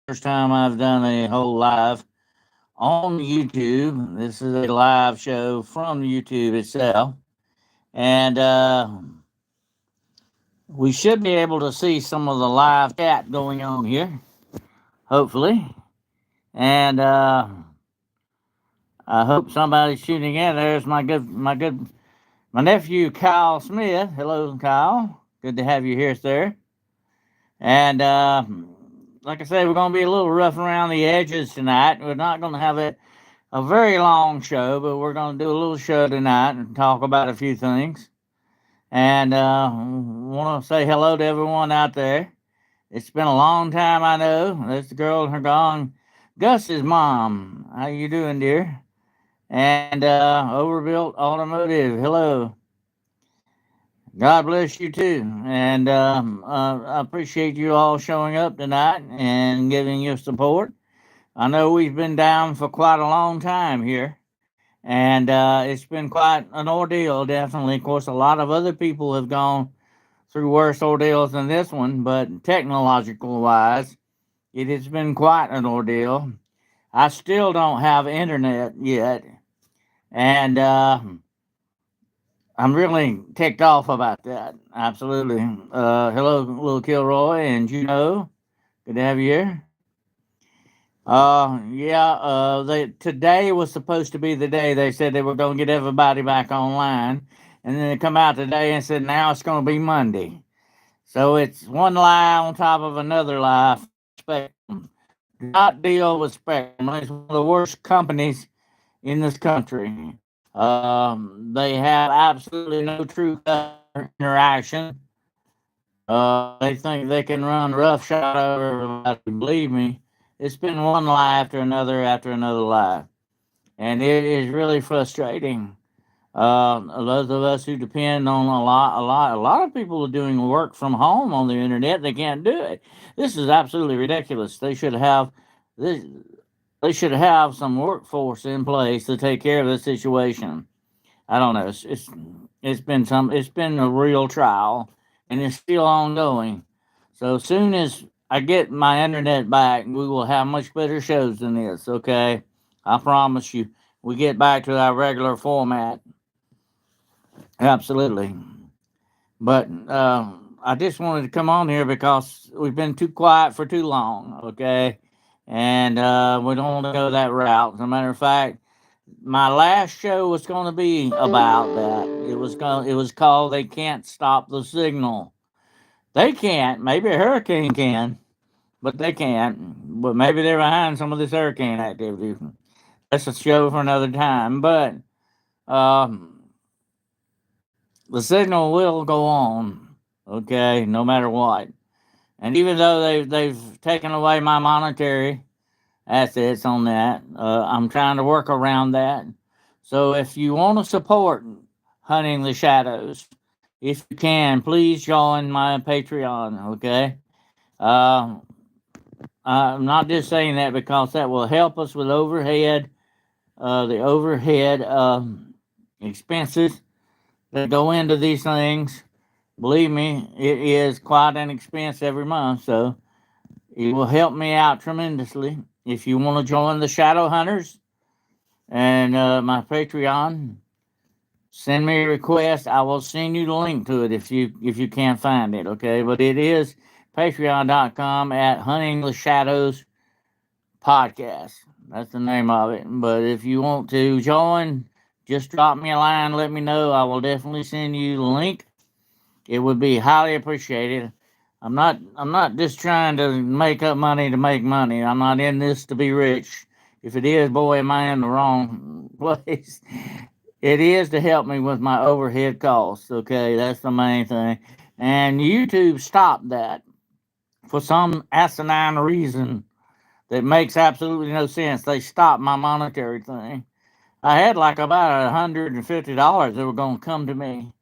first time I've done a whole live on YouTube. This is a live show from YouTube itself. And we should be able to see some of the live chat going on here, hopefully. And I hope somebody's tuning in. There's my nephew Kyle Smith. Hello, Kyle. Good to have you here, sir. And like I said, we're going to be a little rough around the edges tonight. We're not going to have a very long show, but we're going to do a little show tonight and talk about a few things. And want to say hello to everyone out there. It's been a long time, I know. There's the girl and her gone. Gus's mom. How you doing, dear? And Overbuilt Automotive. Hello. God bless you too. And I appreciate you all showing up tonight and giving your support. I know we've been down for quite a long time here. And it's been quite an ordeal, definitely. Of course, a lot of other people have gone through worse ordeals than this one, but technological wise, it has been quite an ordeal. I still don't have internet yet, and I'm really ticked off about that. Absolutely. Hello, little Kilroy and Juno. Good to have you here. Yeah. Today was supposed to be the day they said they were going to get everybody back online, and then they come out today and said now it's going to be Monday. So it's one lie on top of another lie from Spectrum. Do not deal with Spectrum. It's one of the worst companies in this country. They have absolutely no true customer interaction. They think they can run roughshod over everybody. Believe me, it's been one lie after another lie, and it is really frustrating. Those of us who depend on a lot of people are doing work from home on the internet. They can't do it. This is absolutely ridiculous. This. They should have some workforce in place to take care of the situation. I don't know. It's been a real trial, and it's still ongoing. So as soon as I get my internet back, we will have much better shows than this. Okay, I promise you. We get back to our regular format. Absolutely. But I just wanted to come on here because we've been too quiet for too long. Okay, and we don't want to go that route. As a matter of fact, my last show was going to be about that. It was called "They Can't Stop the Signal." They can't. Maybe a hurricane can, but they can't. But maybe they're behind some of this hurricane activity. That's a show for another time. But um, the signal will go on. Okay, no matter what. And even though they've taken away my monetary assets on that, I'm trying to work around that. So if you want to support Hunting the Shadows, if you can, please join my Patreon. Okay. Uh, I'm not just saying that because that will help us with the overhead expenses that go into these things. Believe me, it is quite an expense every month. So it will help me out tremendously. If you want to join the Shadow Hunters and my Patreon, send me a request. I will send you the link to it if you can't find it. Okay, but it is patreon.com at Hunting the Shadows Podcast. That's the name of it. But if you want to join, just drop me a line. Let me know. I will definitely send you the link. It would be highly appreciated. I'm not just trying to make up money to make money. I'm not in this to be rich. If it is, boy, am I in the wrong place. It is to help me with my overhead costs. Okay, that's the main thing. And YouTube stopped that for some asinine reason that makes absolutely no sense. They stopped my monetary thing. I had like about $150 that were going to come to me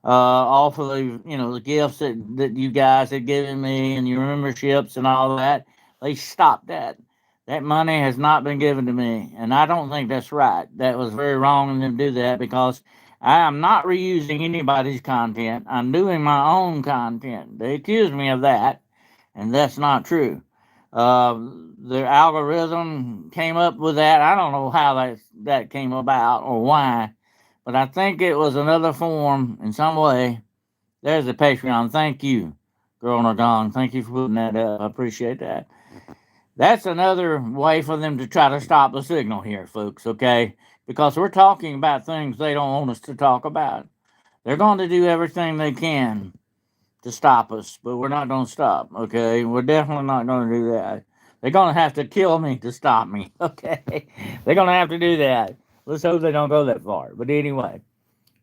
off of the gifts that you guys had given me and your memberships and all that. They stopped that. That money has not been given to me, and I don't think that's right. That was very wrong of them to do that because I am not reusing anybody's content. I'm doing my own content. They accuse me of that, and that's not true. The algorithm came up with that. I don't know how that came about or why, but I think it was another form in some way. There's the Patreon. Thank you, Girl or Gone. Thank you for putting that up. I appreciate that. That's another way for them to try to stop the signal here, folks, okay? Because we're talking about things they don't want us to talk about. They're going to do everything they can to stop us, but we're not going to stop, okay? We're definitely not going to do that. They're going to have to kill me to stop me, okay? They're going to have to do that. Let's hope they don't go that far. But anyway,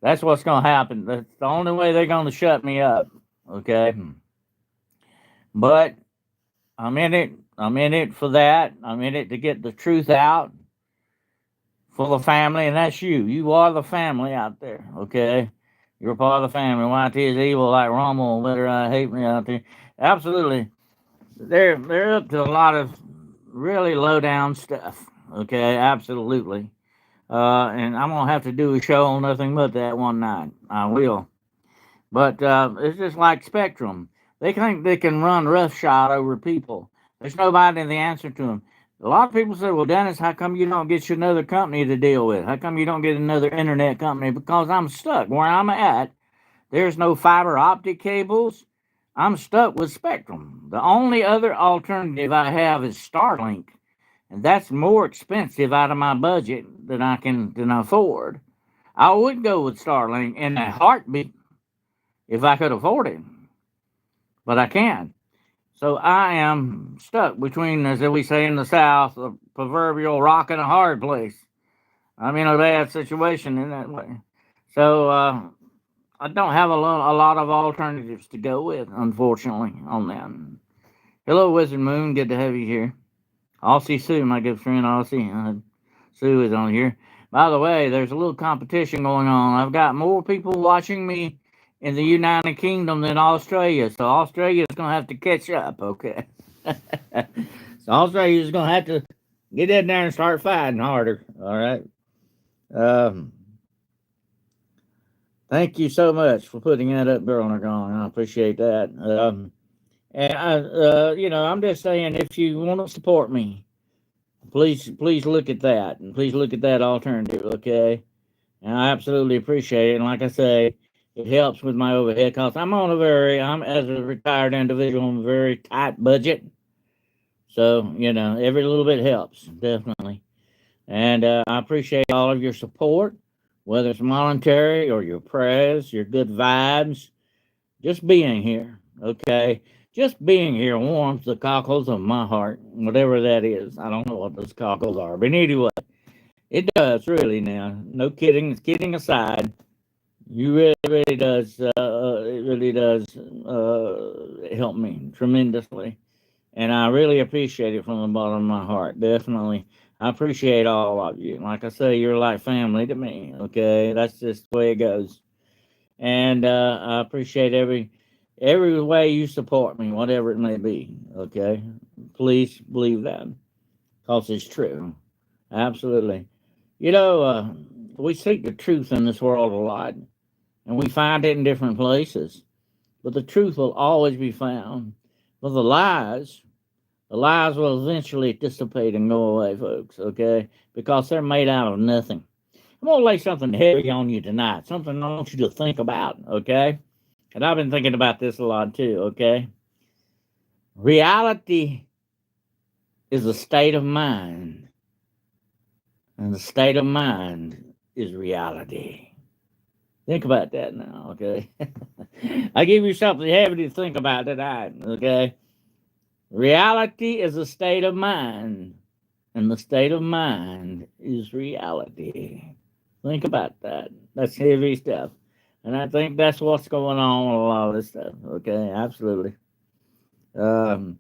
that's what's going to happen. That's the only way they're going to shut me up, okay? But I'm in it. I'm in it for that. I'm in it to get the truth out for the family, and that's you. You are the family out there, okay? You're part of the family. YT is evil like Rommel, better hate me out there. Absolutely. They're up to a lot of really low down stuff. Okay, absolutely. And I'm gonna have to do a show on nothing but that one night. I will. But it's just like Spectrum. They think they can run roughshod over people. There's nobody in the answer to them. A lot of people say, "Well, Dennis, how come you don't get you another company to deal with? How come you don't get another internet company?" Because I'm stuck where I'm at. There's no fiber optic cables. I'm stuck with Spectrum. The only other alternative I have is Starlink, and that's more expensive out of my budget than I afford. I would go with Starlink in a heartbeat if I could afford it, but I can't. So I am stuck between, as we say in the South, a proverbial rock and a hard place. I'm in a bad situation in that way. So I don't have a lot of alternatives to go with, unfortunately, on that. Hello, Wizard Moon. Good to have you here. Aussie Sue, my good friend Aussie. Sue is on here. By the way, there's a little competition going on. I've got more people watching me in the United Kingdom than Australia, so Australia is going to have to catch up, okay? So Australia is going to have to get in there and start fighting harder, all right? Um, Thank you so much for putting that up, Girl and Gone. I appreciate that. I'm just saying, if you want to support me, please look at that, and please look at that alternative, okay? And I absolutely appreciate it. And like I say, it helps with my overhead costs. I'm as a retired individual on a very tight budget, so every little bit helps, definitely. And I appreciate all of your support, whether it's monetary or your prayers, your good vibes, just being here, okay? Just being here warms the cockles of my heart, whatever that is. I don't know what those cockles are, but anyway, it does really now. No kidding. Kidding aside, you really does. It really does help me tremendously, and I really appreciate it from the bottom of my heart. Definitely, I appreciate all of you. Like I say, you're like family to me. Okay, that's just the way it goes. And I appreciate every way you support me, whatever it may be. Okay, please believe that, cause it's true. Absolutely. You know, we seek the truth in this world a lot, and we find it in different places. But the truth will always be found. But the lies will eventually dissipate and go away, folks. Okay, because they're made out of nothing. I'm gonna lay something heavy on you tonight. Something I want you to think about. Okay, and I've been thinking about this a lot too. Okay, reality is a state of mind, and the state of mind is reality. Think about that now, okay? I give you something heavy to think about tonight, okay? Reality is a state of mind, and the state of mind is reality. Think about that. That's heavy stuff. And I think that's what's going on with a lot of this stuff, okay? Absolutely. Um,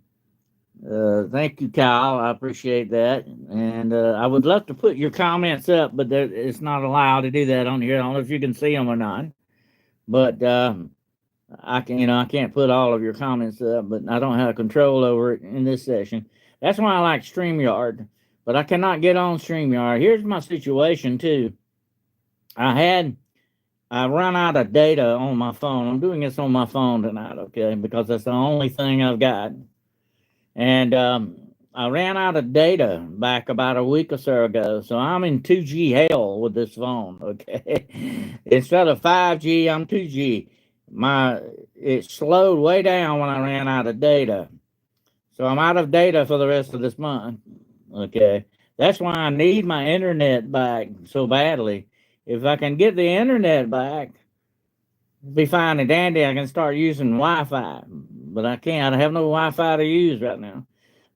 Thank you, Kyle. I appreciate that. And I would love to put your comments up, but it's not allowed to do that on here. I don't know if you can see them or not. But I can't put all of your comments up, but I don't have control over it in this session. That's why I like StreamYard, but I cannot get on StreamYard. Here's my situation too. I run out of data on my phone. I'm doing this on my phone tonight, okay, because that's the only thing I've got. And I ran out of data back about a week or so ago, so I'm in 2G hell with this phone. Okay, instead of 5G, I'm 2G. My It slowed way down when I ran out of data, so I'm out of data for the rest of this month. Okay, that's why I need my internet back so badly. If I can get the internet back, be fine and dandy. I can start using Wi-Fi, but I can't. I have no Wi-Fi to use right now.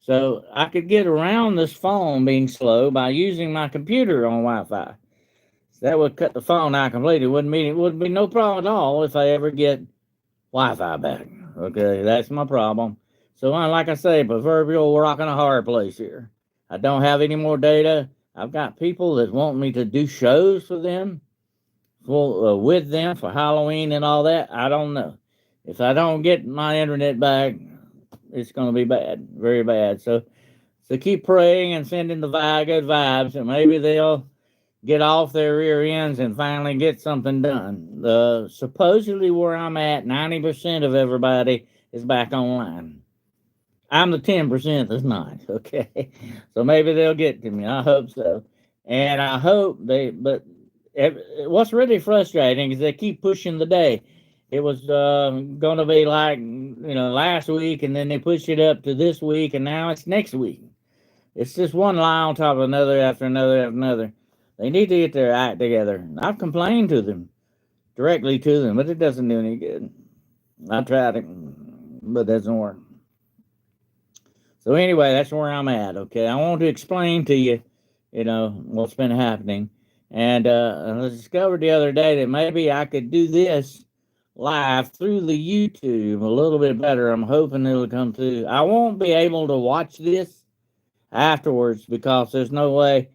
So I could get around this phone being slow by using my computer on Wi-Fi. So that would cut the phone out completely. It wouldn't be no problem at all if I ever get Wi-Fi back. Okay, that's my problem. So like I say, proverbial rock and a hard place here. I don't have any more data. I've got people that want me to do shows for them, with them for Halloween and all that. I don't know. If I don't get my internet back, it's going to be bad, very bad. So keep praying and sending the good vibes, and maybe they'll get off their rear ends and finally get something done. Supposedly where I'm at, 90% of everybody is back online. I'm the 10% that's not. Okay, so maybe they'll get to me. I hope so, and I hope they. But what's really frustrating is they keep pushing the day. It was going to be like last week, and then they pushed it up to this week, and now it's next week. It's just one lie on top of another after another after another. They need to get their act together. I've complained to them directly to them, but it doesn't do any good. I tried it, but it doesn't work. So anyway, that's where I'm at. Okay, I want to explain to you, what's been happening, and I discovered the other day that maybe I could do this live through the YouTube a little bit better. I'm hoping it'll come through. I won't be able to watch this afterwards because there's no way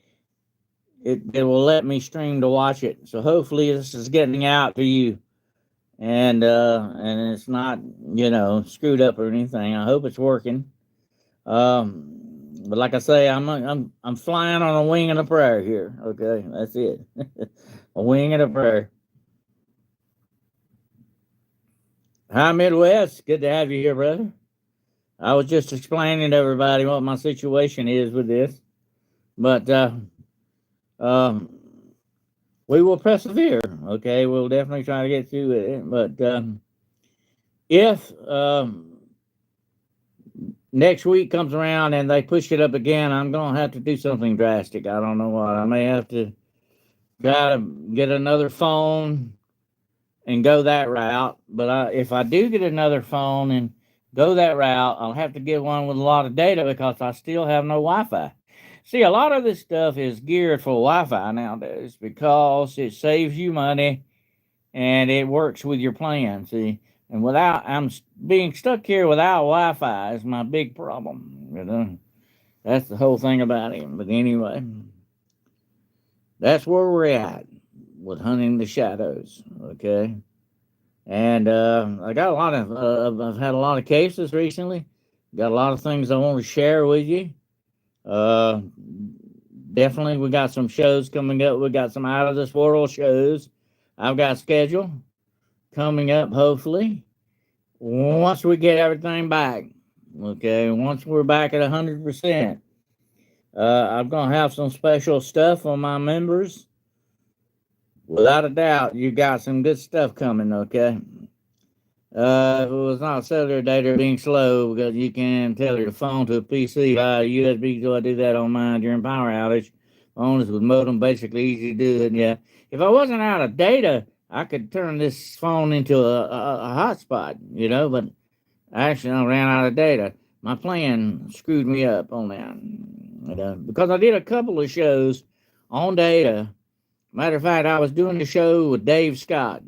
it will let me stream to watch it. So hopefully this is getting out to you, and it's not screwed up or anything. I hope it's working. But like I say, I'm flying on a wing and a prayer here. Okay, that's it. A wing and a prayer. Hi, Midwest. Good to have you here, brother. I was just explaining to everybody what my situation is with this, but um, we will persevere. Okay, we'll definitely try to get through it. But if next week comes around and they push it up again, I'm gonna have to do something drastic. I don't know what. I may have to try to get another phone and go that route. But if I do get another phone and go that route, I'll have to get one with a lot of data because I still have no Wi-Fi. See, a lot of this stuff is geared for Wi-Fi nowadays because it saves you money and it works with your plan. See, and being stuck here without Wi-Fi is my big problem. That's the whole thing about it. But anyway, that's where we're at with hunting the shadows. Okay. And I got I've had a lot of cases recently. Got a lot of things I want to share with you. Uh, Definitely, we got some shows coming up. We got some out of this world shows I've got scheduled coming up, hopefully, once we get everything back. Okay, once we're back at 100%. I'm going to have some special stuff for my members. Without a doubt, you got some good stuff coming, okay? If it was not cellular data being slow, because you can tell your phone to a PC via USB, so I do that on mine during power outage. Phones with modem, basically easy to do it. Yeah, if I wasn't out of data, I could turn this phone into a hotspot, but actually I ran out of data. My plan screwed me up on that, because I did a couple of shows on data. Matter of fact, I was doing the show with Dave Scott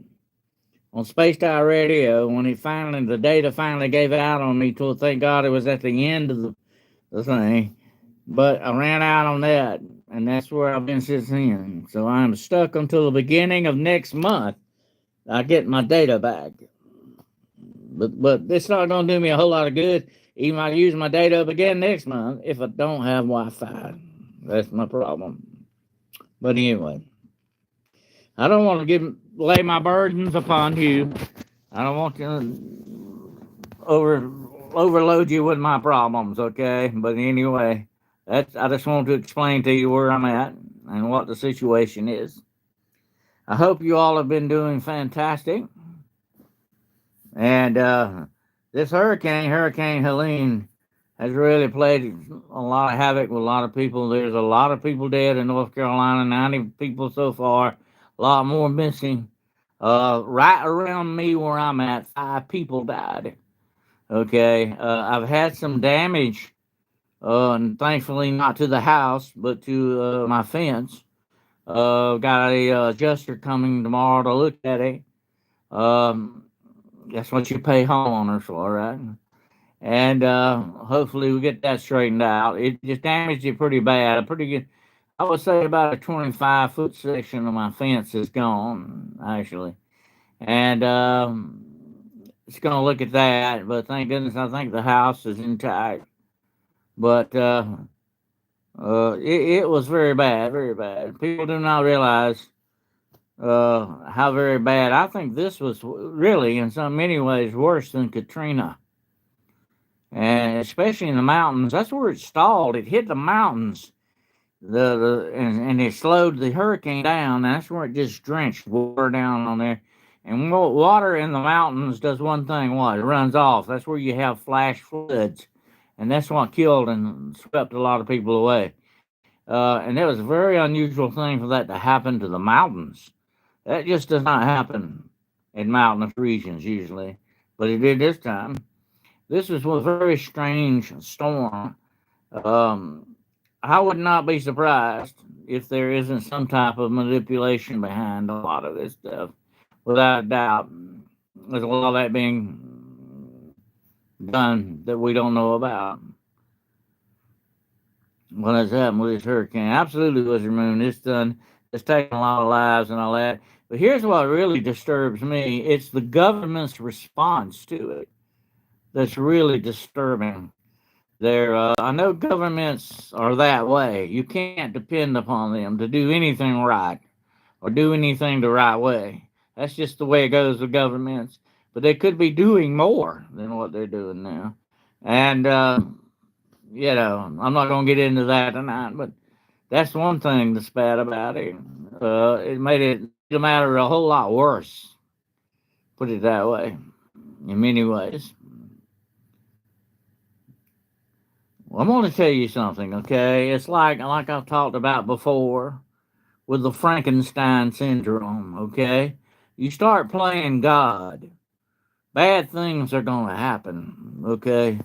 on Space Tower Radio when the data finally gave out on me. Thank God it was at the end of the thing, but I ran out on that, and that's where I've been since then. So I'm stuck until the beginning of next month. I get my data back, but it's not going to do me a whole lot of good. Even I use my data up again next month if I don't have Wi-Fi. That's my problem. But anyway, I don't want to lay my burdens upon you. I don't want to overload you with my problems, okay? But anyway, I just wanted to explain to you where I'm at and what the situation is. I hope you all have been doing fantastic. And this Hurricane Helene, has really played a lot of havoc with a lot of people. There's a lot of people dead in North Carolina, 90 people so far, a lot more missing. Right around me where I'm at, 5 people died. Okay, I've had some damage, and thankfully not to the house, but to my fence. Got a adjuster coming tomorrow to look at it. Um, that's what you pay homeowners for, right? And hopefully we get that straightened out. It just damaged it pretty bad. A pretty good, I would say about a 25-foot section of my fence is gone, actually. And it's going to look at that, but thank goodness I think the house is intact. But it was very bad, very bad. People do not realize how very bad. I think this was really, in so many ways, worse than Katrina, and especially in the mountains. That's where it stalled. It hit the mountains, and it slowed the hurricane down. That's where it just drenched water down on there. And water in the mountains does one thing: what? It runs off. That's where you have flash floods, and that's what killed and swept a lot of people away. And it was a very unusual thing for that to happen to the mountains. That just does not happen in mountainous regions usually, but it did this time. This was a very strange storm. Um, I would not be surprised if there isn't some type of manipulation behind a lot of this stuff. Without a doubt, there's a lot of that being done that we don't know about. What has happened with this hurricane? Absolutely, Wizard Moon. It's done. It's taken a lot of lives and all that. But here's what really disturbs me: it's the government's response to it that's really disturbing. I know governments are that way. You can't depend upon them to do anything right or do anything the right way. That's just the way it goes with governments. But they could be doing more than what they're doing now. And I'm not going to get into that tonight, but that's one thing that's bad about it. It made the matter a whole lot worse. Put it that way, in many ways. Well, I'm going to tell you something, okay? It's like I've talked about before with the Frankenstein Syndrome, okay? You start playing God, bad things are going to happen, okay?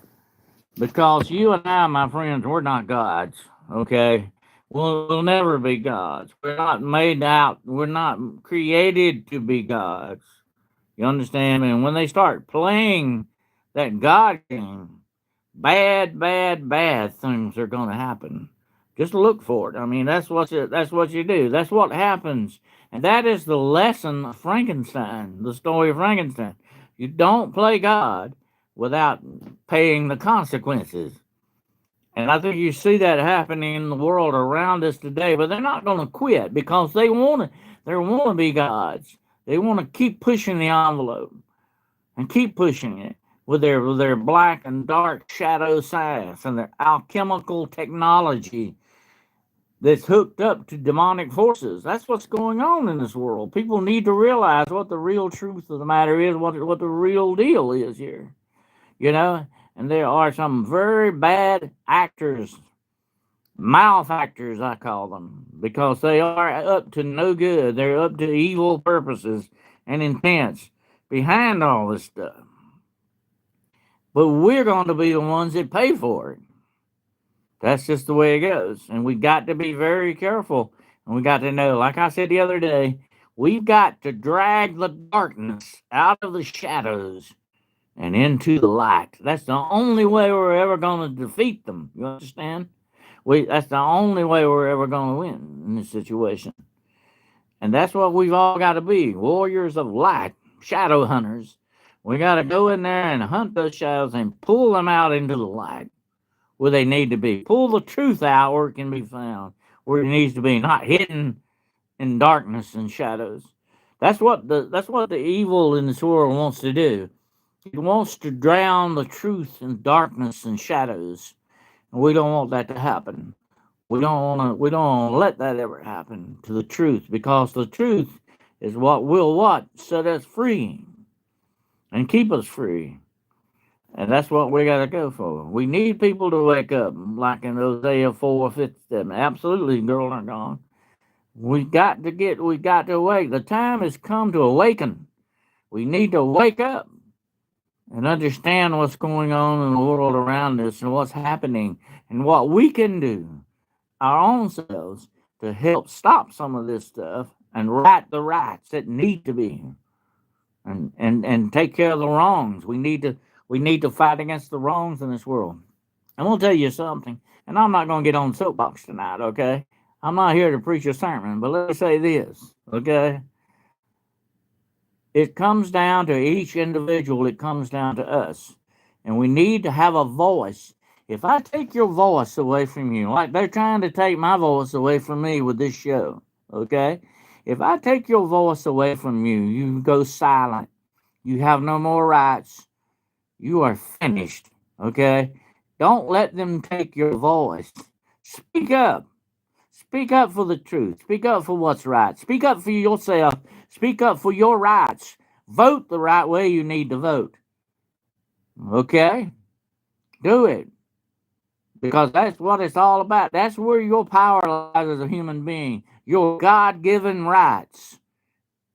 Because you and I, my friends, we're not gods, okay? We'll never be gods. We're not made out, we're not created to be gods. You understand me? And when they start playing that God game, bad things are going to happen. Just look for it. I mean, that's what you do. That's what happens, and that is the lesson of Frankenstein, the story of Frankenstein. You don't play God without paying the consequences. And I think you see that happening in the world around us today, but they're not going to quit because they want to be gods. They want to keep pushing the envelope and keep pushing it with their black and dark shadow science and their alchemical technology that's hooked up to demonic forces. That's what's going on in this world. People need to realize what the real truth of the matter is, what the real deal is here. You know, and there are some very bad actors, malefactors, I call them, because they are up to no good. They're up to evil purposes and intents behind all this stuff. But we're going to be the ones that pay for it. That's just the way it goes. And we got to be very careful. And we got to know, like I said the other day, we've got to drag the darkness out of the shadows and into the light. That's the only way we're ever going to defeat them. You understand? That's the only way we're ever going to win in this situation. And that's what we've all got to be, warriors of light, shadow hunters. We got to go in there and hunt those shadows and pull them out into the light where they need to be. Pull the truth out where it can be found, where it needs to be, not hidden in darkness and shadows. That's what the evil in this world wants to do. It wants to drown the truth in darkness and shadows. And we don't want that to happen. We don't want to let that ever happen to the truth, because the truth is what will what set us free and keep us free. And that's what we got to go for. We need people to wake up, like in Hosea 4:57. Absolutely, girl, are gone. We got to awake. The time has come to awaken. We need to wake up and understand what's going on in the world around us and what's happening and what we can do our own selves to help stop some of this stuff and right the rights that need to be and take care of the wrongs. We need to fight against the wrongs in this world. I'm gonna tell you something, and I'm not gonna get on the soapbox tonight, okay? I'm not here to preach a sermon, but let me say this, okay? It comes down to each individual, it comes down to us. And we need to have a voice. If I take your voice away from you, like they're trying to take my voice away from me with this show, okay? If I take your voice away from you, you go silent. You have no more rights. You are finished, okay? Don't let them take your voice. Speak up. Speak up for the truth. Speak up for what's right. Speak up for yourself. Speak up for your rights. Vote the right way you need to vote. Okay? Do it. Because that's what it's all about. That's where your power lies as a human being. Your God given rights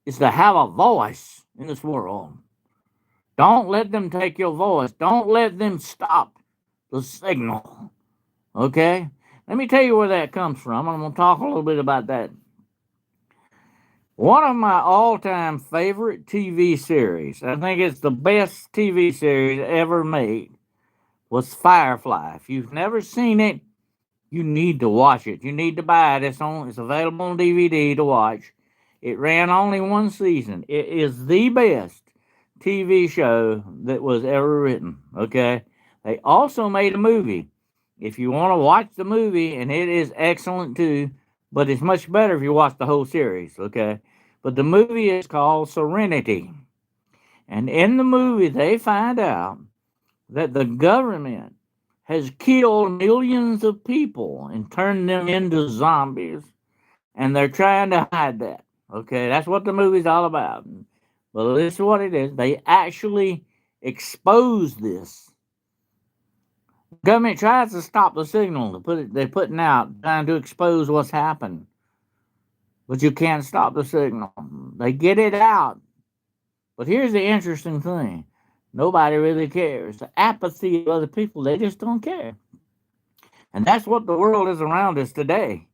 is to have a voice in this world. Don't let them take your voice. Don't let them stop the signal. Okay? Let me tell you where that comes from. I'm going to talk a little bit about that. One of my all time favorite TV series, I think it's the best TV series ever made, was Firefly. If you've never seen it, you need to watch it. You need to buy it. It's available on DVD to watch. It ran only one season. It is the best TV show that was ever written. Okay. They also made a movie. If you want to watch the movie, and it is excellent too, but it's much better if you watch the whole series. Okay. But the movie is called Serenity. And in the movie, they find out that the government has killed millions of people and turned them into zombies, and they're trying to hide that. Okay, that's what the movie's all about. But this is what it is. They actually expose this. Government tries to stop the signal they're putting out, trying to expose what's happened. But you can't stop the signal. They get it out. But here's the interesting thing. Nobody really cares. The apathy of other people, they just don't care. And that's what the world is around us today.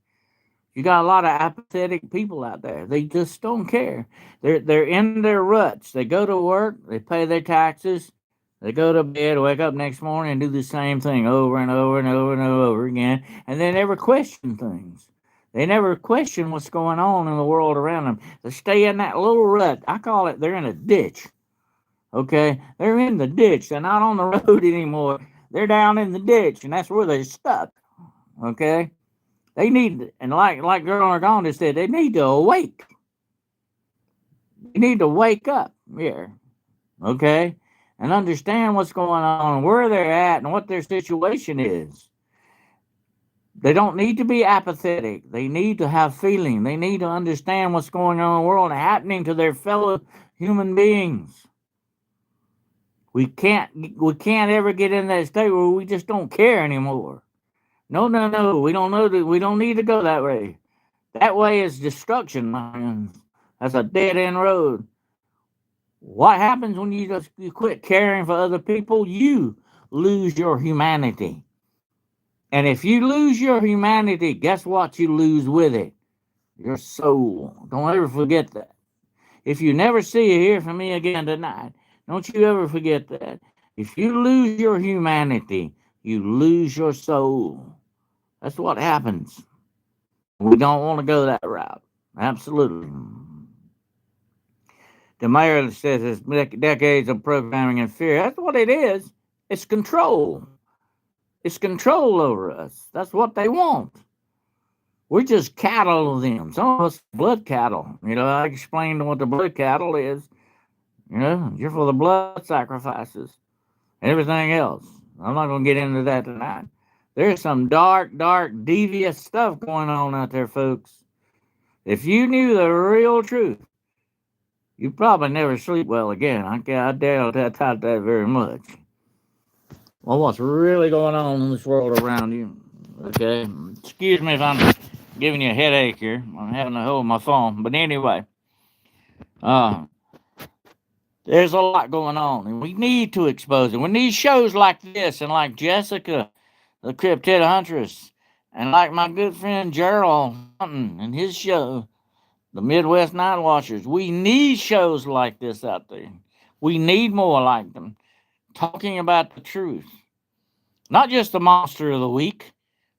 You got a lot of apathetic people out there. They just don't care. They're in their ruts. They go to work, they pay their taxes, they go to bed, wake up next morning and do the same thing over and over and over and over again. And they never question things. They never question what's going on in the world around them. They stay in that little rut. I call it they're in a ditch. Okay? They're in the ditch. They're not on the road anymore. They're down in the ditch, and that's where they're stuck. Okay? They need, and like Girl Argonda said, they need to awake. They need to wake up here, okay, and understand what's going on, where they're at, and what their situation is. They don't need to be apathetic. They need to have feeling. They need to understand what's going on in the world and happening to their fellow human beings. We can't ever get in that state where we just don't care anymore. No, no, no. We don't know that we don't need to go that way. That way is destruction, man. That's a dead end road. What happens when you quit caring for other people? You lose your humanity. And if you lose your humanity, guess what you lose with it? Your soul. Don't ever forget that. If you never see or hear from me again tonight, don't you ever forget that. If you lose your humanity, you lose your soul. That's what happens. We don't want to go that route. Absolutely. The mayor says it's decades of programming and fear. That's what it is. It's control. It's control over us. That's what they want. We're just cattle of them. Some of us blood cattle. I explained what the blood cattle is. You know, you're for the blood sacrifices and everything else. I'm not going to get into that tonight. There's some dark, dark, devious stuff going on out there, folks. If you knew the real truth, you probably never sleep well again. I doubt that very much. Well, what's really going on in this world around you? Okay, excuse me if I'm giving you a headache here. I'm having to hold my phone, but anyway, uh, there's a lot going on, and we need to expose it. We need shows like this, and like Jessica, the Cryptid Huntress, and like my good friend Gerald Hunting and his show, the Midwest Night Watchers. We need shows like this out there. We need more like them, talking about the truth, not just the monster of the week.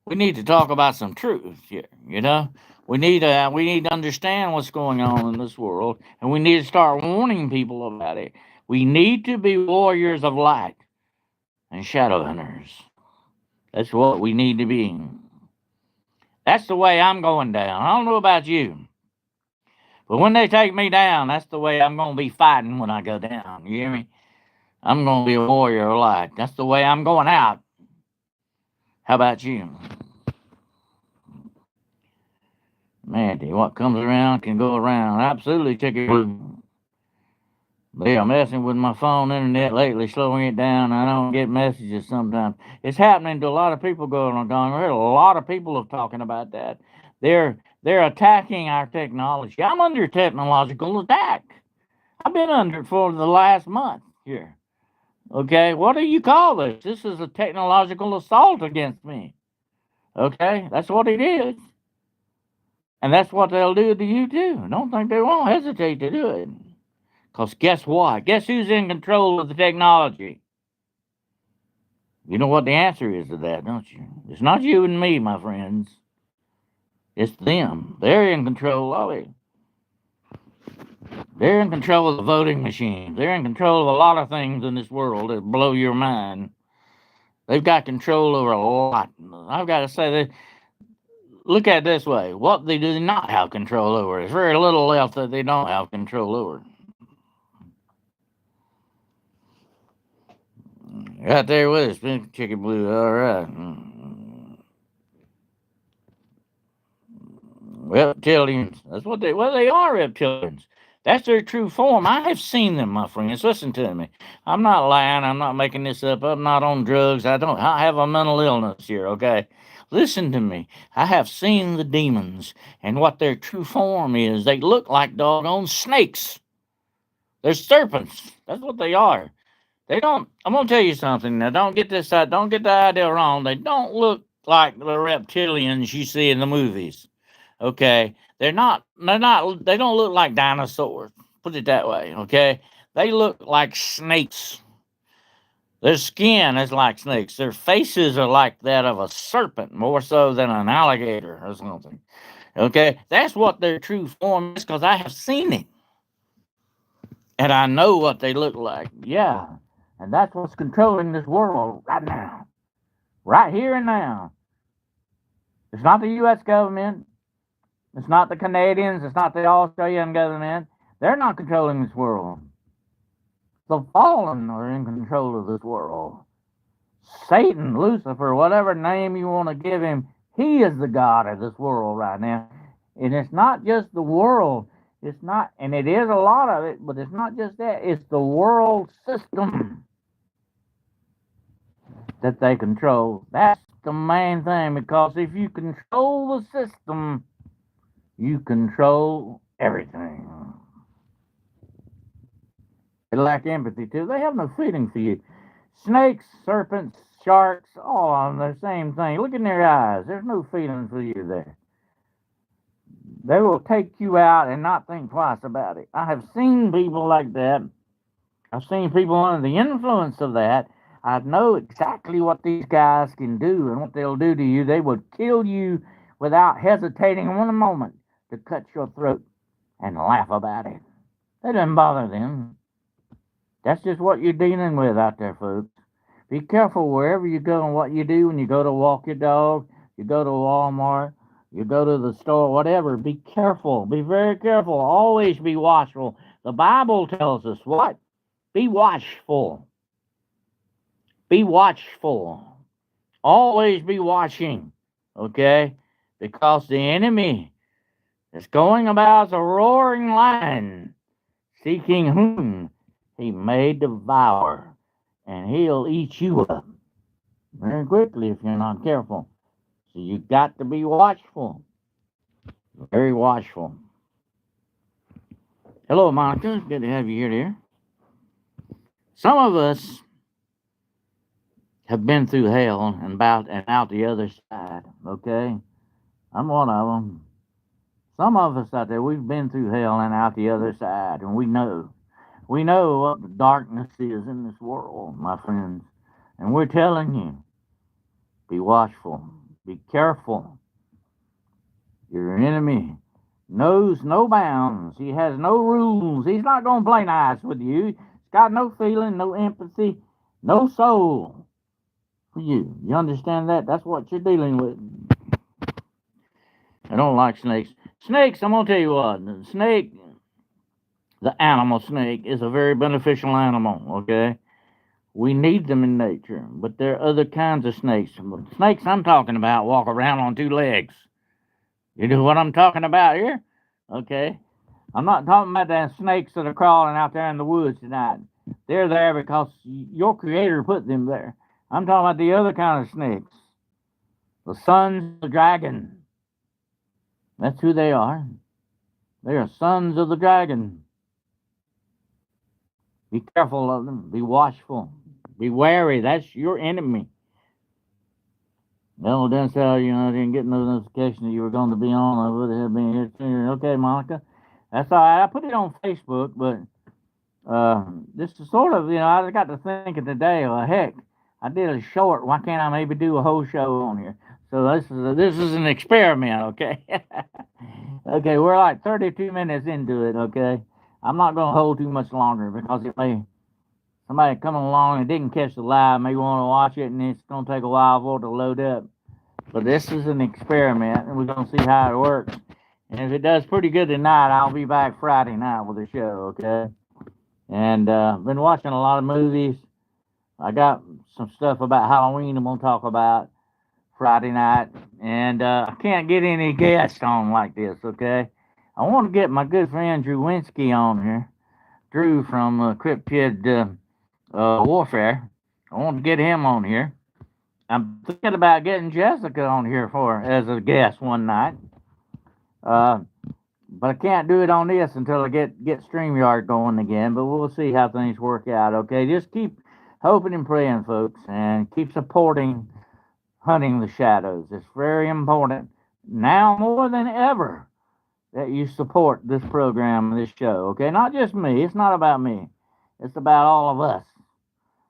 We need to talk about some truth here. You know, we need to understand what's going on in this world, and we need to start warning people about it. We need to be warriors of light and shadow hunters. That's what we need to be. That's the way I'm going down. I don't know about you, but when they take me down, that's the way I'm going to be fighting when I go down. You hear me? I'm going to be a warrior of light. That's the way I'm going out. How about you? Mandy, what comes around can go around. Absolutely, Chicken Blue. They are messing with my phone internet lately, slowing it down. I don't get messages sometimes. It's happening to a lot of people going on. I heard a lot of people are talking about that. They're attacking our technology. I'm under technological attack. I've been under it for the last month here. Okay, what do you call this? This is a technological assault against me. Okay, that's what it is. And that's what they'll do to you too. Don't think they won't hesitate to do it. Because guess what? Guess who's in control of the technology? You know what the answer is to that, don't you? It's not you and me, my friends. It's them. They're in control of it. They're in control of the voting machine. They're in control of a lot of things in this world that blow your mind. They've got control over a lot. I've got to say that. Look at it this way. What they do not have control over. There's very little left that they don't have control over. Right there with us, Pink Chicken Blue. All right. Reptilians. That's what they are, reptilians. That's their true form. I have seen them, my friends. Listen to me. I'm not lying. I'm not making this up. I'm not on drugs. I have a mental illness here, okay? Listen to me. I have seen the demons and what their true form is. They look like doggone snakes. They're serpents. That's what they are. They don't. I'm gonna tell you something. Now, don't get this. Don't get the idea wrong. They don't look like the reptilians you see in the movies. Okay, they're not. They're not. They don't look like dinosaurs. Put it that way. Okay, they look like snakes. Their skin is like snakes. Their faces are like that of a serpent, more so than an alligator or something. Okay, that's what their true form is because I have seen it. And I know what they look like. Yeah. And that's what's controlling this world right now. Right here and now. It's not the U.S. government. It's not the Canadians. It's not the Australian government. They're not controlling this world. The fallen are in control of this world. Satan, Lucifer, whatever name you want to give him, he is the God of this world right now. And it's not just the world. It's not, and it is a lot of it, but it's not just that. It's the world system that they control. That's the main thing, because if you control the system, you control everything. They lack empathy too. They have no feeling for you. Snakes, serpents, sharks, all of them, they're the same thing. Look in their eyes. There's no feeling for you there. They will take you out and not think twice about it. I have seen people like that. I've seen people under the influence of that. I know exactly what these guys can do and what they'll do to you. They would kill you without hesitating one moment to cut your throat and laugh about it. That doesn't bother them. That's just what you're dealing with out there, folks. Be careful wherever you go and what you do when you go to walk your dog, you go to Walmart, you go to the store, whatever. Be careful. Be very careful. Always be watchful. The Bible tells us what? Be watchful. Be watchful. Always be watching, okay? Because the enemy is going about as a roaring lion, seeking whom he may devour, and he'll eat you up very quickly if you're not careful. So you got to be watchful, very watchful. Hello, Monica. Good to have you here, dear. Some of us have been through hell and out the other side. Okay, I'm one of them. Some of us out there, we've been through hell and out the other side, and we know. We know what the darkness is in this world, my friends. And we're telling you, be watchful, be careful. Your enemy knows no bounds. He has no rules. He's not going to play nice with you. He's got no feeling, no empathy, no soul for you. You understand that? That's what you're dealing with. I don't like snakes. Snakes, I'm going to tell you what. The snake, the animal snake, is a very beneficial animal, okay? We need them in nature, but there are other kinds of snakes. Snakes I'm talking about walk around on two legs. You know what I'm talking about here? Okay. I'm not talking about the snakes that are crawling out there in the woods tonight. They're there because your creator put them there. I'm talking about the other kind of snakes. The sons of the dragon. That's who they are. They are sons of the dragon. Be careful of them. Be watchful. Be wary. That's your enemy. Well, then so I didn't get no notification that you were going to be on. I would have been here sooner. Okay, Monica. That's all right. I put it on Facebook, but this is sort of, I got to thinking today, well, heck, I did a short. Why can't I maybe do a whole show on here? So this is an experiment, okay? Okay, we're like 32 minutes into it, okay? I'm not going to hold too much longer because somebody coming along and didn't catch the live may want to watch it, and it's going to take a while for it to load up. But this is an experiment, and we're going to see how it works. And if it does pretty good tonight, I'll be back Friday night with a show, okay? And been watching a lot of movies. I got some stuff about Halloween I'm going to talk about Friday night. And I can't get any guests on like this, okay? I want to get my good friend Drew Winsky on here. Drew from Cryptid Warfare. I want to get him on here. I'm thinking about getting Jessica on here as a guest one night. But I can't do it on this until I get StreamYard going again. But we'll see how things work out, okay? Just keep hoping and praying, folks, and keep supporting Hunting the Shadows. It's very important now more than ever that you support this program, this show, okay? Not just me. It's not about me. It's about all of us.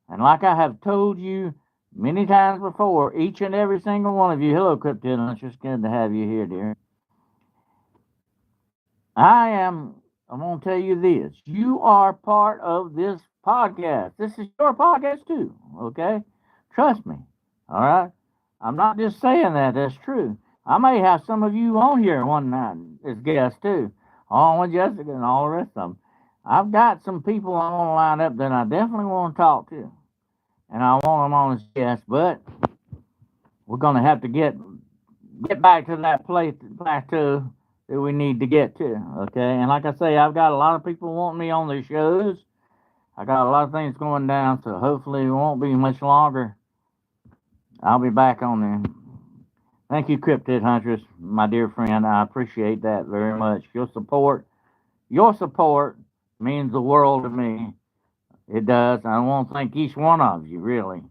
And like I have told you many times before, each and every single one of you, hello, Cryptid, it's just good to have you here, dear. I'm going to tell you this. You are part of this podcast. This is your podcast too, okay? Trust me, all right? I'm not just saying that. That's true. I may have some of you on here one night as guests too, along with Jessica and all the rest of them. I've got some people I want to line up that I definitely want to talk to, and I want them on as guests. But we're going to have to get back to that plateau that we need to get to. Okay, and like I say, I've got a lot of people wanting me on their shows. I got a lot of things going down, so hopefully it won't be much longer. I'll be back on there. Thank you, Cryptid Huntress, my dear friend. I appreciate that very much. Your support means the world to me. It does. I want to thank each one of you, really.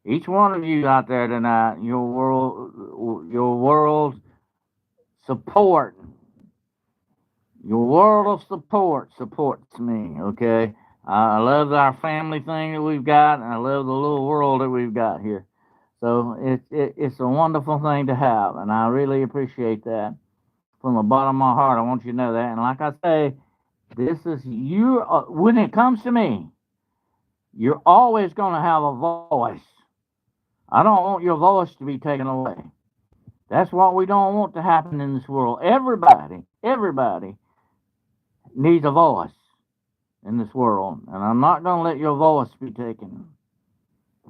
Each one of you out there tonight, your world support, your world of support supports me, okay? I love our family thing that we've got, and I love the little world that we've got here. So it's a wonderful thing to have, and I really appreciate that from the bottom of my heart. I want you to know that. And like I say, this is you. When it comes to me, you're always going to have a voice. I don't want your voice to be taken away. That's what we don't want to happen in this world. Everybody needs a voice. in this world, and I'm not going to let your voice be taken.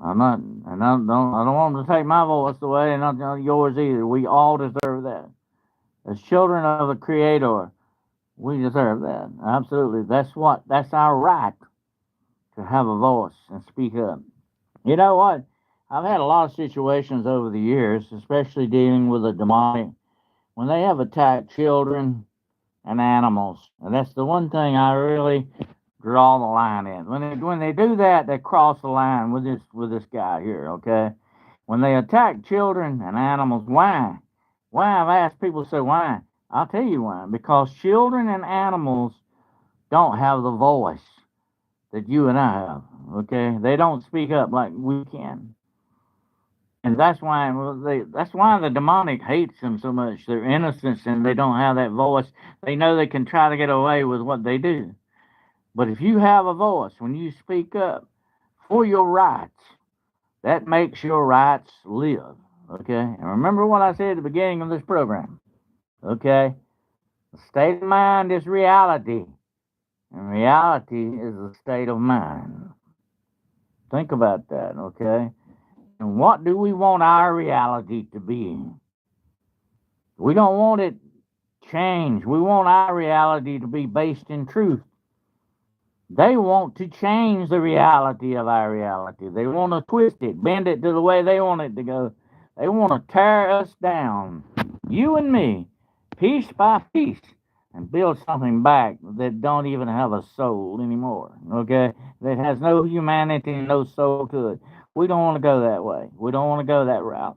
I'm not, and I don't want them to take my voice away, and not yours either. We all deserve that. As children of the Creator, we deserve that. Absolutely. That's our right to have a voice and speak up. You know what? I've had a lot of situations over the years, especially dealing with the demonic, when they have attacked children and animals. And that's the one thing I really draw the line in. When they do that, they cross the line with this guy here, okay? When they attack children and animals, why? Why? I've asked people, say why. I'll tell you why. Because children and animals don't have the voice that you and I have. Okay, they don't speak up like we can, and that's why the demonic hates them so much. Their innocence, and they don't have that voice. They know they can try to get away with what they do. But if you have a voice, when you speak up for your rights, that makes your rights live. Okay, and remember what I said at the beginning of this program. Okay, the state of mind is reality, and reality is a state of mind. Think about that, okay? And what do we want our reality to be? We don't want it changed. We want our reality to be based in truth. They want to change the reality of our reality. They want to twist it, bend it to the way they want it to go. They want to tear us down, you and me, piece by piece, and build something back that don't even have a soul anymore. Okay, that has no humanity and no soul to it. We don't want to go that way. We don't want to go that route.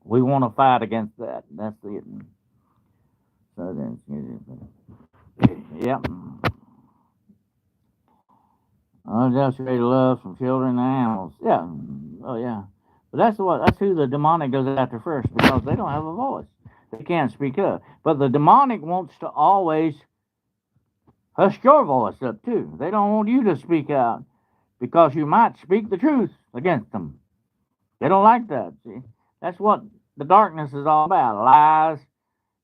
We want to fight against that. That's it. So then, yep. Unadulterated love from children and animals. Yeah. Oh yeah. But that's who the demonic goes after first because they don't have a voice. They can't speak up. But the demonic wants to always hush your voice up too. They don't want you to speak out because you might speak the truth against them. They don't like that. See, that's what the darkness is all about: lies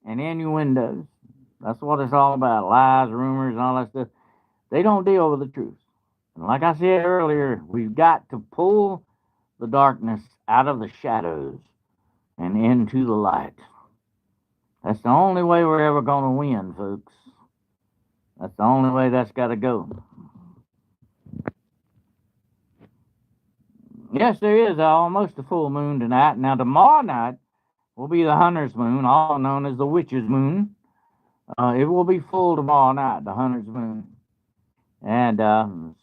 and innuendos. That's what it's all about: lies, rumors, and all that stuff. They don't deal with the truth. And like I said earlier, we've got to pull the darkness out of the shadows and into the light. That's the only way we're ever going to win, folks. That's the only way that's got to go. Yes, there is almost a full moon tonight. Now, tomorrow night will be the hunter's moon, also known as the witch's moon. It will be full tomorrow night, the hunter's moon. And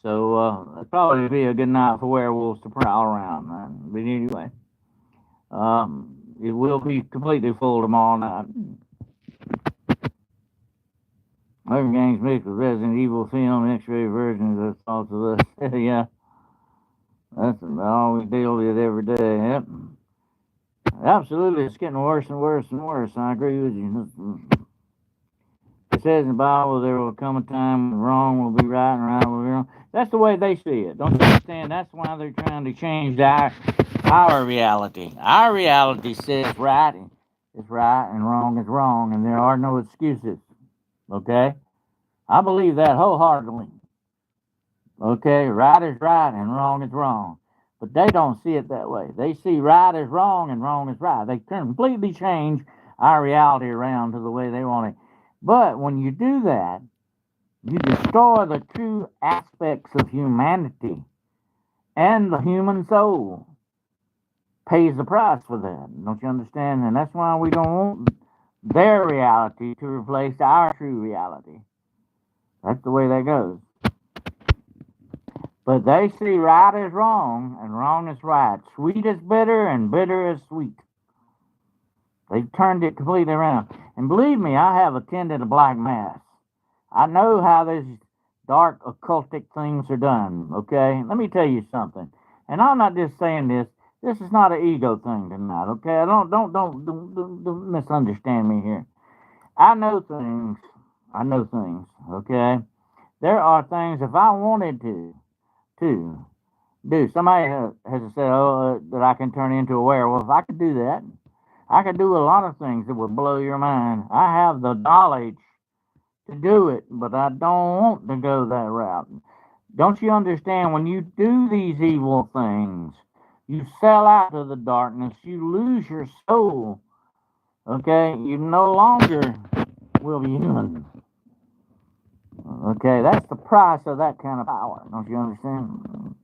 so it'll probably be a good night for werewolves to prowl around. But anyway, it will be completely full tomorrow night. Other games mixed with Resident Evil film, X-ray versions of thoughts of us. Yeah, that's all we deal with every day. Yep. Absolutely, it's getting worse and worse and worse. I agree with you. It says in the Bible there will come a time when wrong will be right and right will be wrong. That's the way they see it. Don't you understand? That's why they're trying to change our reality. Our reality says right is right and wrong is wrong, and there are no excuses. Okay? I believe that wholeheartedly. Okay? Right is right and wrong is wrong. But they don't see it that way. They see right is wrong and wrong is right. They completely change our reality around to the way they want it. But when you do that, you destroy the true aspects of humanity, and the human soul pays the price for that. Don't you understand? And that's why we don't want their reality to replace our true reality. That's the way that goes. But they see right as wrong and wrong as right. Sweet is bitter and bitter is sweet. They've turned it completely around. And believe me, I have attended a black mass. I know how these dark occultic things are done, okay? Let me tell you something. And I'm not just saying this. This is not an ego thing tonight, okay? Don't misunderstand me here. I know things. I know things, okay? There are things if I wanted to do. Somebody has said, that I can turn into a werewolf. I could do that. I could do a lot of things that would blow your mind. I have the knowledge to do it, but I don't want to go that route. Don't you understand? When you do these evil things, you sell out to the darkness, you lose your soul. Okay? You no longer will be human. Okay? That's the price of that kind of power. Don't you understand?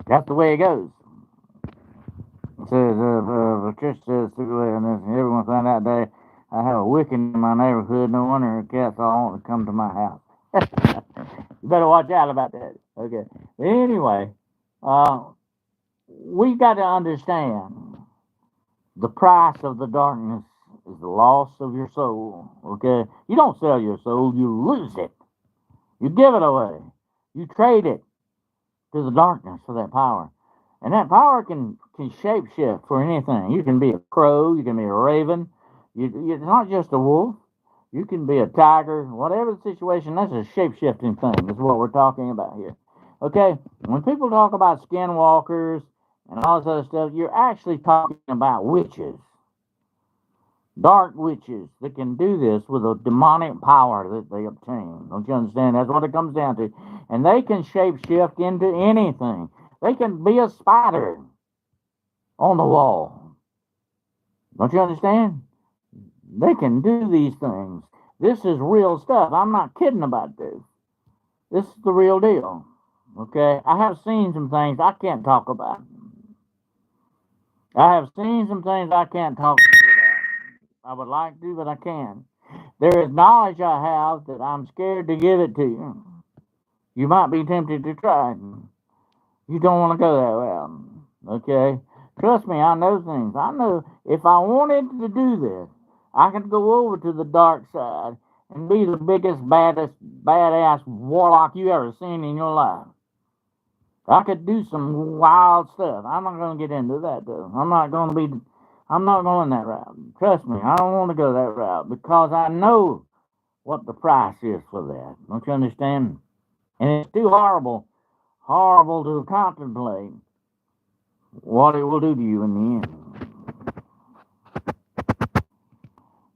That's the way it goes. It says, Patricia says, and everyone found out that I have a Wiccan in my neighborhood. No wonder the cats all want to come to my house. You better watch out about that. Okay. Anyway, we got to understand the price of the darkness is the loss of your soul. Okay. You don't sell your soul, you lose it. You give it away. You trade it to the darkness for that power. And that power can shapeshift for anything. You can be a crow, you can be a raven. It's not just a wolf. You can be a tiger, whatever the situation. That's a shape-shifting thing. Is what we're talking about here. Okay, when people talk about skinwalkers and all this other stuff, you're actually talking about witches, dark witches that can do this with a demonic power that they obtain. Don't you understand? That's what it comes down to. And they can shape-shift into anything. They can be a spider on the wall. Don't you understand? They can do these things. This is real stuff. I'm not kidding about this. This is the real deal. Okay? I have seen some things I can't talk about. I have seen some things I can't talk to you about. I would like to, but I can't. There is knowledge I have that I'm scared to give it to you. You might be tempted to try it. You don't want to go that route. Okay? Trust me, I know things. I know if I wanted to do this, I could go over to the dark side and be the biggest, baddest, badass warlock you ever seen in your life. I could do some wild stuff. I'm not going to get into that, though. I'm not going that route. Trust me, I don't want to go that route because I know what the price is for that. Don't you understand? And it's too horrible to contemplate what it will do to you in the end.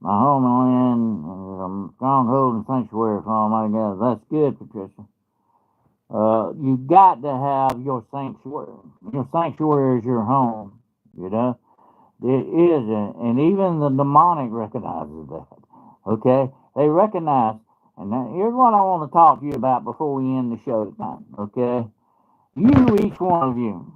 My homeland is a stronghold and sanctuary for Almighty God. That's good, Patricia. You got to have your sanctuary. Your sanctuary is your home. You know, it is, and even the demonic recognizes that. Okay, they recognize. And now, here's what I want to talk to you about before we end the show tonight. Okay, each one of you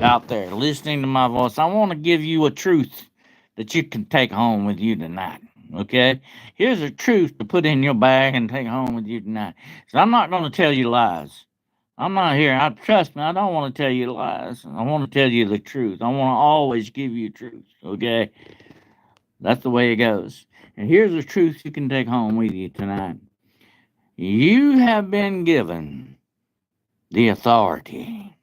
out there listening to my voice, I want to give you a truth that you can take home with you tonight. Okay? Here's a truth to put in your bag and take home with you tonight. So I'm not going to tell you lies. I'm not here. Trust me, I don't want to tell you lies. I want to tell you the truth. I want to always give you truth. Okay? That's the way it goes. And here's the truth you can take home with you tonight. You have been given the authority.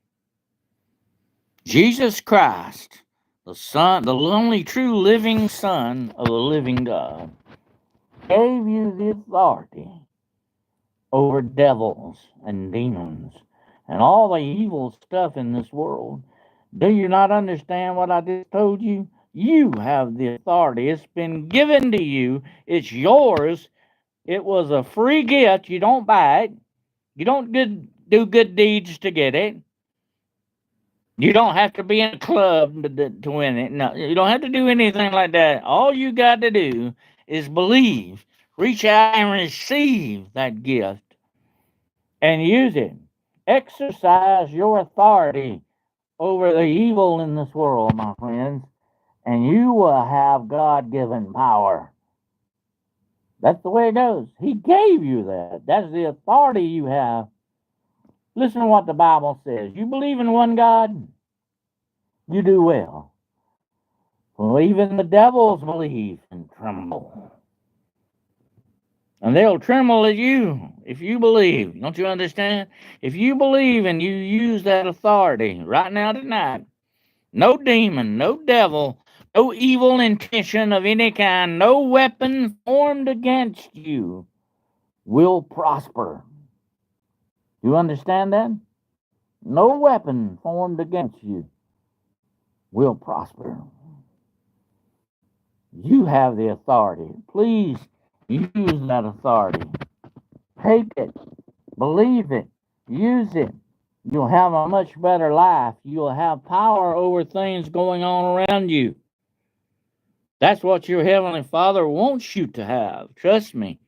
Jesus Christ, the Son, the only true living Son of the living God, gave you the authority over devils and demons and all the evil stuff in this world. Do you not understand what I just told you? You have the authority. It's been given to you. It's yours. It was a free gift. You don't buy it. You don't do good deeds to get it. You don't have to be in a club to win it. No, you don't have to do anything like that. All you got to do is believe, reach out and receive that gift and use it. Exercise your authority over the evil in this world, my friends, and you will have God given power. That's the way it goes. He gave you that. That's the authority you have. Listen to what the Bible says. You believe in one God? You do well. Well, even the devils believe and tremble. And they'll tremble at you if you believe. Don't you understand? If you believe and you use that authority right now tonight, no demon, no devil, no evil intention of any kind, no weapon formed against you will prosper. You understand that? No weapon formed against you will prosper. You have the authority. Please Use that authority. Take it. Believe it. Use it. You'll have a much better life. You'll have power over things going on around you. That's what your Heavenly Father wants you to have. Trust me.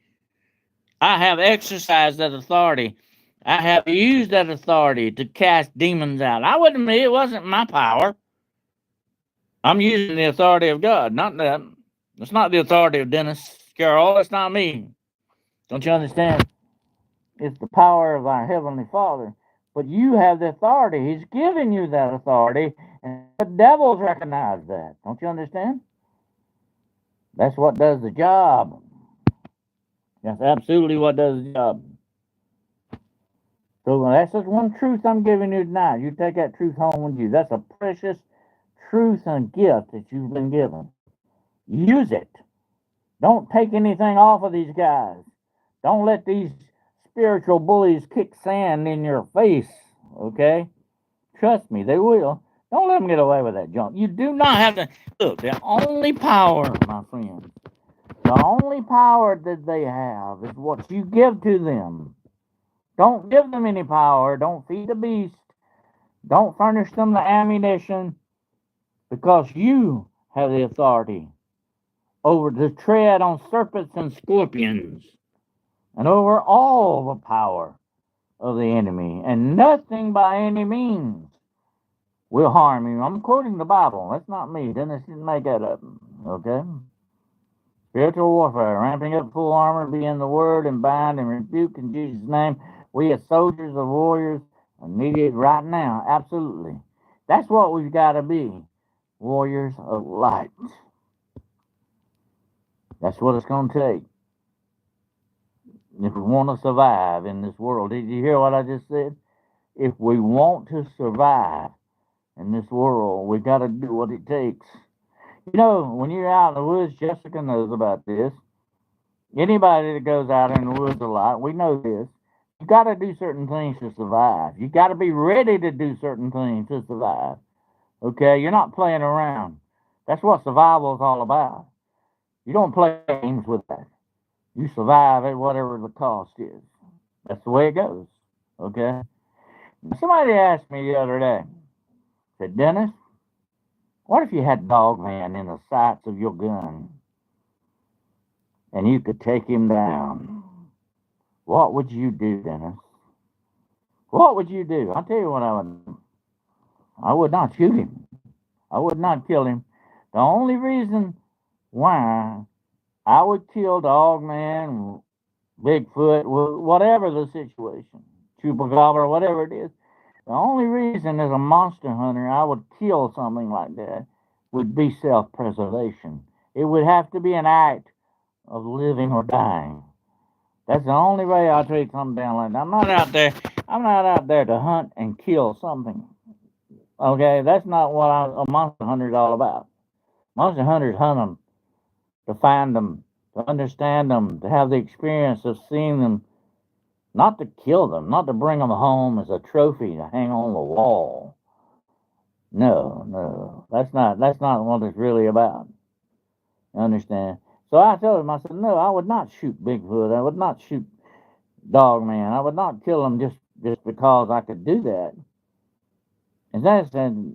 I have exercised that authority. I have used that authority to cast demons out. I wouldn't admit it wasn't my power. I'm using the authority of God, not that. It's not the authority of Dennis Carroll. It's not me. Don't you understand? It's the power of our Heavenly Father. But you have the authority. He's giving you that authority, and the devils recognize that. Don't you understand? That's what does the job. That's absolutely what does the job. So that's just one truth I'm giving you tonight. You take that truth home with you. That's a precious truth and gift that you've been given. Use it. Don't take anything off of these guys. Don't let these spiritual bullies kick sand in your face, okay? Trust me, they will. Don't let them get away with that junk. You do not have to. Look, the only power, my friends, the only power that they have is what you give to them. Don't give them any power. Don't feed the beast. Don't furnish them the ammunition, because you have the authority over to tread on serpents and scorpions and over all the power of the enemy, and nothing by any means will harm you. I'm quoting the Bible. That's not me. Dennis didn't make that up. Okay? Spiritual warfare, ramping up full armor, be in the word and bind and rebuke in Jesus' name. We as soldiers or warriors are needed right now. Absolutely. That's what we've got to be. Warriors of light. That's what it's going to take if we want to survive in this world. Did you hear what I just said? If we want to survive in this world, we got to do what it takes. You know, when you're out in the woods, Jessica knows about this. Anybody that goes out in the woods a lot, we know this. You got to do certain things to survive. You got to be ready to do certain things to survive. Okay, you're not playing around. That's what survival is all about. You don't play games with that. You survive at whatever the cost is. That's the way it goes. Okay? Somebody asked me the other day, said, Dennis, what if you had Dogman in the sights of your gun and you could take him down? What would you do, Dennis? What would you do? I'll tell you what I would do. I would not shoot him. I would not kill him. The only reason why I would kill Dogman, Bigfoot, whatever the situation, Chupacabra, whatever it is, the only reason as a monster hunter I would kill something like that would be self-preservation. It would have to be an act of living or dying. That's the only way I'll take something down like that. I'm not out there to hunt and kill something. Okay, that's not what a monster hunter is all about. Monster hunters hunt them to find them, to understand them, to have the experience of seeing them, not to kill them, not to bring them home as a trophy to hang on the wall. No, that's not what it's really about. You understand? So I told him, I said, no, I would not shoot Bigfoot. I would not shoot Dogman. I would not kill him just because I could do that. And that said,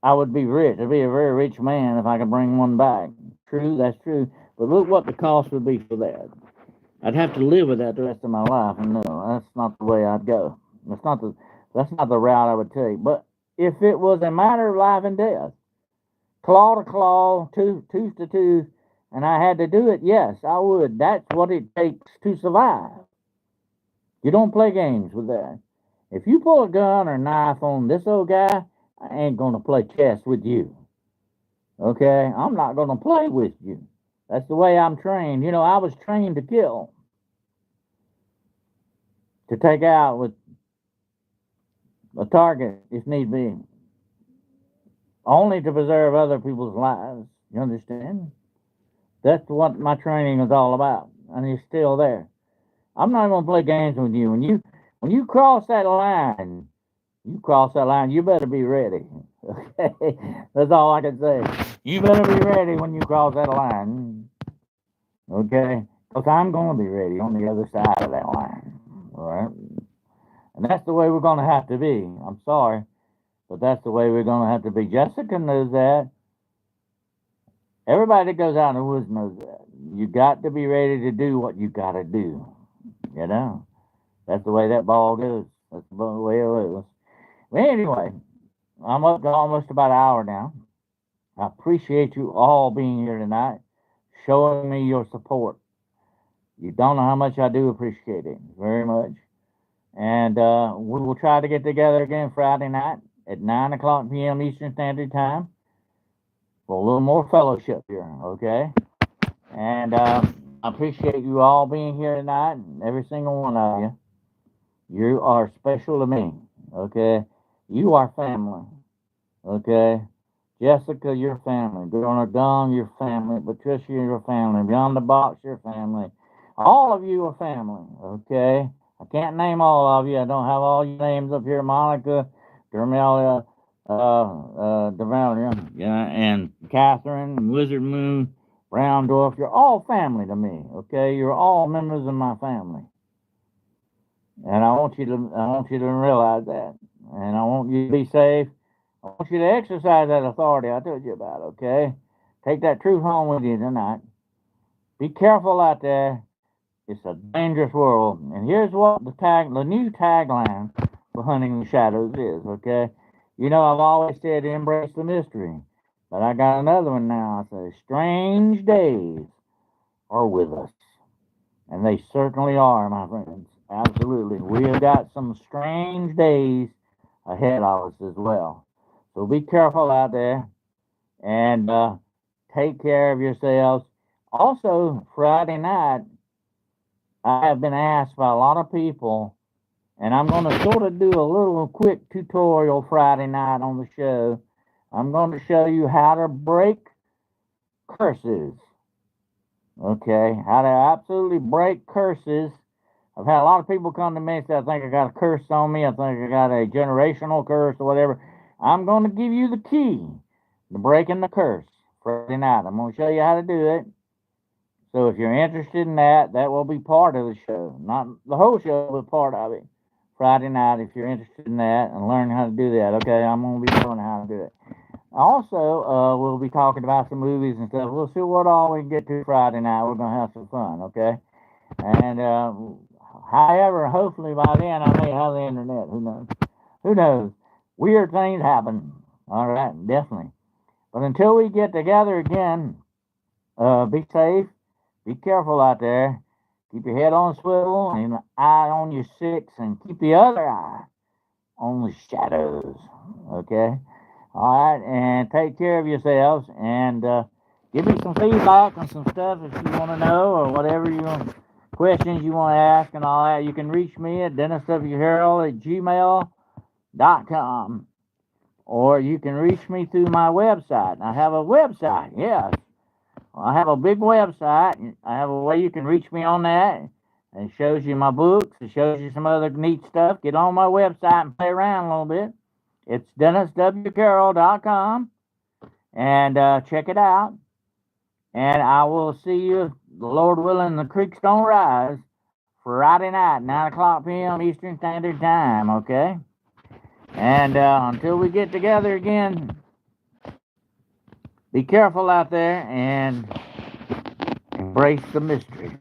I would be rich. I'd be a very rich man if I could bring one back. True, that's true. But look what the cost would be for that. I'd have to live with that the rest of my life, and no, that's not the way I'd go. That's not the route I would take. But if it was a matter of life and death, claw to claw, tooth to tooth, and I had to do it, yes, I would. That's what it takes to survive. You don't play games with that. If you pull a gun or knife on this old guy, I ain't going to play chess with you. Okay? I'm not going to play with you. That's the way I'm trained. You know, I was trained to kill, to take out with a target if need be, only to preserve other people's lives. You understand? That's what my training is all about, and it's still there. I'm not going to play games with you. When you cross that line, you better be ready. Okay? That's all I can say. You better be ready when you cross that line. Okay? Because I'm going to be ready on the other side of that line. All right? And that's the way we're going to have to be. I'm sorry, but that's the way we're going to have to be. Jessica knows that. Everybody that goes out in the woods knows that. You got to be ready to do what you got to do. You know? That's the way that ball goes. That's the way it goes. But anyway, I'm up to almost about an hour now. I appreciate you all being here tonight, showing me your support. You don't know how much I do appreciate it, very much. And we will try to get together again Friday night at 9 o'clock p.m. Eastern Standard Time for a little more fellowship here, okay? And I appreciate you all being here tonight, every single one of you. You are special to me, okay? You are family, okay? Jessica, your family. Governor Dunn, your family. Patricia, your family. Beyond the Box, your family. All of you are family, okay? I can't name all of you. I don't have all your names up here. Monica, Dermelia, Devalia, yeah, and Catherine, Wizard Moon, Brown Dwarf. You're all family to me, okay? You're all members of my family. And I want you to realize that. And I want you to be safe. I want you to exercise that authority I told you about, okay? Take that truth home with you tonight. Be careful out there. It's a dangerous world. And here's what the new tagline for Hunting the Shadows is, okay? You know, I've always said embrace the mystery. But I got another one now. I say, strange days are with us. And they certainly are, my friends. Absolutely. We have got some strange days ahead of us as well. So be careful out there and take care of yourselves. Also, Friday night, I have been asked by a lot of people, and I'm going to sort of do a little quick tutorial Friday night on the show. I'm going to show you how to break curses. Okay, how to absolutely break curses. I've had a lot of people come to me and say, I think I got a curse on me. I think I got a generational curse or whatever. I'm going to give you the key to breaking the curse Friday night. I'm going to show you how to do it. So if you're interested in that, that will be part of the show. Not the whole show, but part of it. Friday night, if you're interested in that and learning how to do that. Okay, I'm going to be showing how to do it. Also, we'll be talking about some movies and stuff. We'll see what all we can get to Friday night. We're going to have some fun, okay? And however, hopefully by then I may have the internet. Who knows? Who knows? Weird things happen. All right, definitely. But until we get together again, be safe. Be careful out there. Keep your head on a swivel and an eye on your six, and keep the other eye on the shadows. Okay? All right, and take care of yourselves, and give me some feedback on some stuff if you want to know, or whatever you want, questions you want to ask and all that. You can reach me at DennisWHerald@gmail.com, or you can reach me through my website. I have a website, yes. I have a big website. I have a way you can reach me on that. It shows you my books. It shows you some other neat stuff. Get on my website and play around a little bit. It's DennisWHerald.com. And check it out. And I will see you, the Lord willing, the creeks don't rise, Friday night, 9 o'clock p.m. Eastern Standard Time, okay? And until we get together again, be careful out there and embrace the mystery.